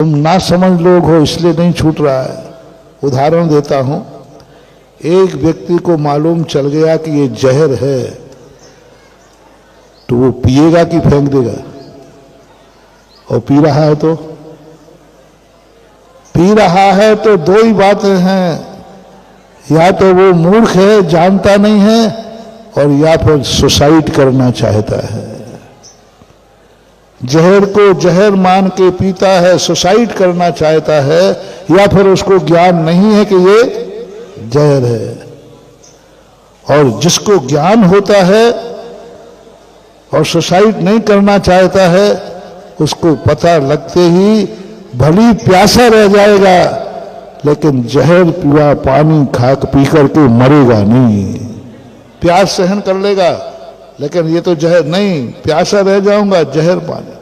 तुम ना समझ लोग हो इसलिए नहीं छूट रहा है। उदाहरण देता हूं, एक व्यक्ति को मालूम चल गया कि ये जहर है, तो वो पिएगा कि फेंक देगा? और पी रहा है तो दो ही बातें हैं, या तो वो मूर्ख है, जानता नहीं है, और या फिर सुसाइड करना चाहता है। जहर को जहर मान के पीता है, सुसाइड करना चाहता है, या फिर उसको ज्ञान नहीं है कि ये जहर है। और जिसको ज्ञान होता है और सुसाइड नहीं करना चाहता है, उसको पता लगते ही भली प्यासा रह जाएगा, लेकिन जहर पिया पानी खा पी करके मरेगा नहीं। प्यास सहन कर लेगा, लेकिन ये तो जहर नहीं, प्यासा रह जाऊंगा, जहर पानी।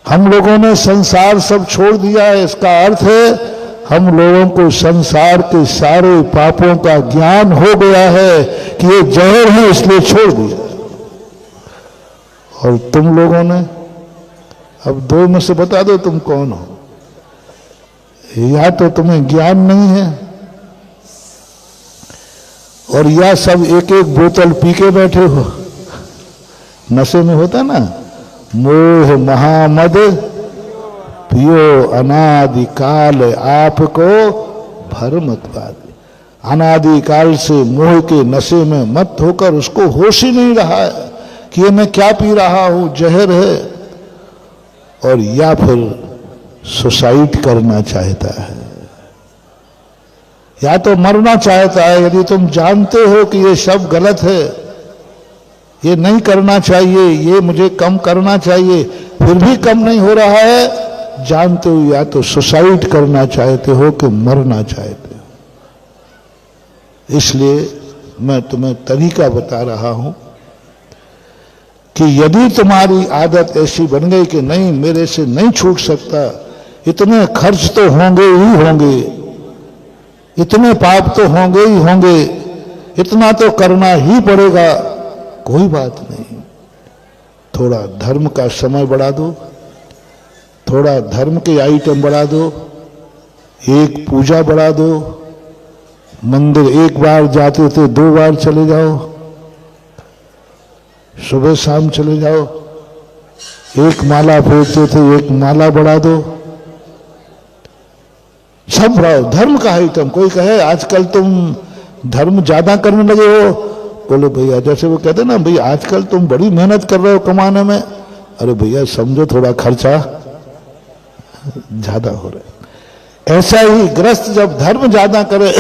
हम लोगों ने संसार सब छोड़ दिया है, इसका अर्थ है हम लोगों को संसार के सारे पापों का ज्ञान हो गया है कि ये जहर है, इसलिए छोड़ दिया। और तुम लोगों ने, अब दो में से बता दो तुम कौन हो। या तो तुम्हें ज्ञान नहीं है, और या सब एक एक बोतल पी के बैठे हो। नशे में होता ना, मोह महामद पियो अनादि काल आपको भर मत पादे। अनादि काल से मोह के नशे में मत होकर उसको होश ही नहीं रहा है कि ये मैं क्या पी रहा हूं, जहर है। और या फिर सुसाइड करना चाहता है, या तो मरना चाहता है। यदि तुम जानते हो कि ये सब गलत है, ये नहीं करना चाहिए, ये मुझे कम करना चाहिए, फिर भी कम नहीं हो रहा है, जानते हो या तो सुसाइड करना चाहते हो कि मरना चाहते हो। इसलिए मैं तुम्हें तरीका बता रहा हूं कि यदि तुम्हारी आदत ऐसी बन गई कि नहीं, मेरे से नहीं छूट सकता, इतने खर्च तो होंगे ही होंगे, इतने पाप तो होंगे ही होंगे, इतना तो करना ही पड़ेगा, कोई बात नहीं। थोड़ा धर्म का समय बढ़ा दो, थोड़ा धर्म के आइटम बढ़ा दो, एक पूजा बढ़ा दो। मंदिर एक बार जाते थे 2 बार चले जाओ, सुबह शाम चले जाओ। एक माला फेरते थे, एक माला बढ़ा दो। सब बढ़ाओ, धर्म का आइटम। कोई कहे आजकल तुम धर्म ज्यादा करने लगे हो, बोले भैया, जैसे वो कहते ना, भैया आजकल तुम बड़ी मेहनत कर रहे हो कमाने में। अरे भैया समझो, थोड़ा खर्चा ज्यादा हो रहा है। ऐसा ही ग्रस्त जब धर्म ज्यादा करे,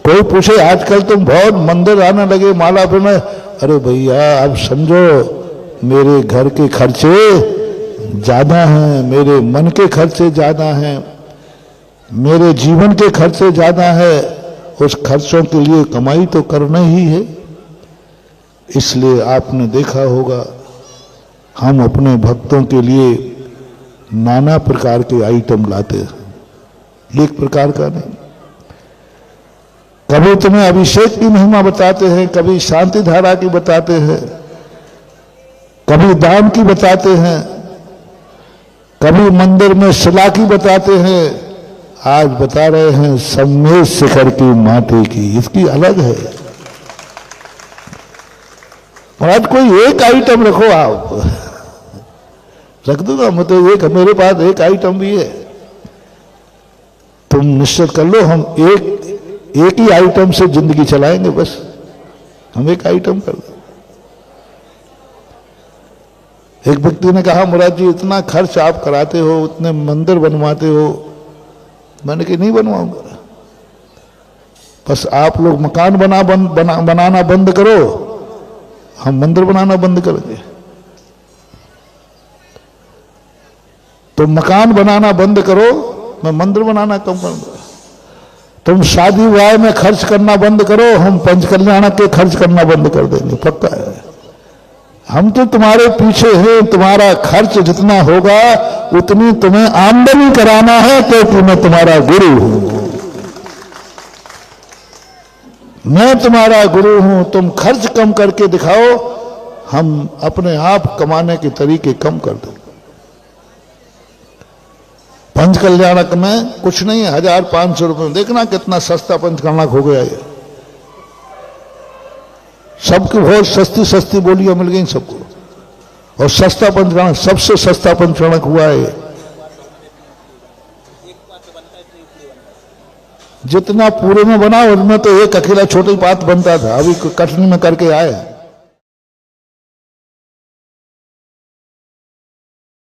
कोई पूछे आजकल तुम बहुत मंदिर आने लगे, माला पे में, अरे भैया अब समझो मेरे घर के खर्चे ज्यादा हैं, मेरे मन के खर्चे ज्यादा हैं, मेरे जीवन के खर्चे ज्यादा है। उस खर्चों के लिए कमाई तो करना ही है। इसलिए आपने देखा होगा हम अपने भक्तों के लिए नाना प्रकार के आइटम लाते हैं, एक प्रकार का नहीं। कभी तुम्हें अभिषेक की महिमा बताते हैं, कभी शांति धारा की बताते हैं, कभी दान की बताते हैं, कभी मंदिर में शिला की बताते हैं। आज बता रहे हैं सम्मेद शिखर की माटी की, इसकी अलग है। और आज कोई एक आइटम रखो, आप रख दूंगा मैं तो, एक मेरे पास एक आइटम भी है। तुम निश्चित कर लो, हम एक ही आइटम से जिंदगी चलाएंगे, बस हम एक आइटम कर दो। एक व्यक्ति ने कहा, मुराद जी इतना खर्च आप कराते हो, उतने मंदिर बनवाते हो। मैंने कहा नहीं बनवाऊंगा, बस आप लोग मकान बनाना बंद करो, हम मंदिर बनाना बंद करेंगे। तुम मकान बनाना बंद करो, मैं मंदिर बनाना कम करूंगा। तुम शादी विवाह में खर्च करना बंद करो, हम पंचकल्याण के खर्च करना बंद कर देंगे, पक्का है। हम तो तुम्हारे पीछे हैं, तुम्हारा खर्च जितना होगा उतनी तुम्हें आमदनी कराना है, क्योंकि मैं तुम्हारा गुरु हूं। मैं तुम्हारा गुरु हूं, तुम खर्च कम करके दिखाओ, हम अपने आप कमाने के तरीके कम कर देंगे। पंच कल्याणक में कुछ नहीं है, 1500 रुपये में। देखना कितना सस्ता पंच कल्याणक हो गया ये। सबकी बहुत सस्ती सस्ती बोलियां मिल गई सबको, और सस्ता पंच कल्याणक, सबसे सस्ता पंच कल्याणक हुआ है। जितना पूरे में बना उनमें तो एक अकेला छोटी बात बनता था, अभी कटनी में करके आया।